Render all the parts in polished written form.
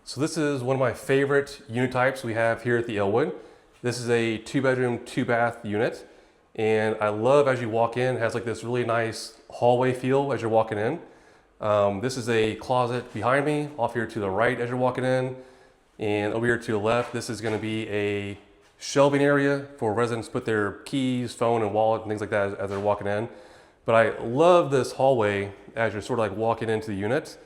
So this is one of my favorite unit types we have here at the Elwood. This is a 2-bedroom, 2-bath unit. And I love as you walk in, it has like this really nice hallway feel as you're walking in. This is a closet behind me, off here to the right as you're walking in. And over here to the left, this is gonna be a shelving area for residents to put their keys, phone, and wallet and things like that as they're walking in. But I love this hallway as you're sort of like walking into the unit.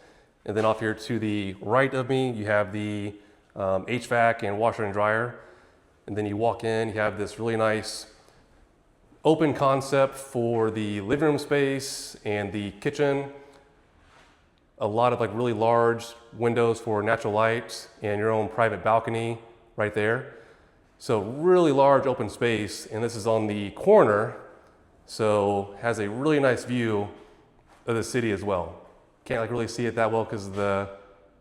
And then off here to the right of me, you have the HVAC and washer and dryer. And then you walk in, you have this really nice open concept for the living room space and the kitchen. A lot of like really large windows for natural light and your own private balcony right there. So really large open space, and this is on the corner, so has a really nice view of the city as well. Can't like really see it that well because of the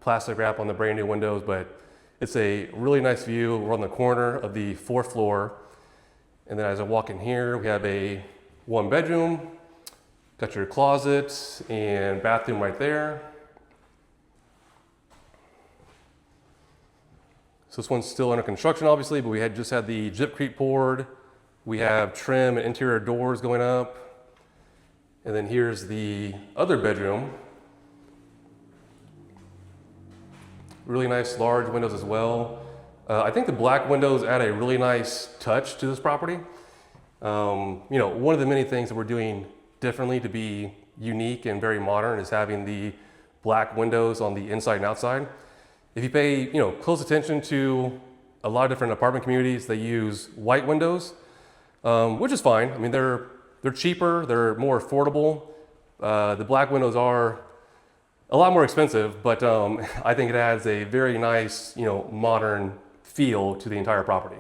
plastic wrap on the brand new windows, but it's a really nice view. We're on the corner of the 4th floor. And then as I walk in here, we have a 1-bedroom, got your closet and bathroom right there. So this one's still under construction obviously, but we had just had the gypcrete poured. We have trim and interior doors going up. And then here's the other bedroom. Really nice large windows as well. I think the black windows add a really nice touch to this property. One of the many things that we're doing differently to be unique and very modern is having the black windows on the inside and outside. If you pay close attention to a lot of different apartment communities, they use white windows, which is fine. I mean, they're cheaper, they're more affordable. The black windows are a lot more expensive, but I think it adds a very nice, modern feel to the entire property.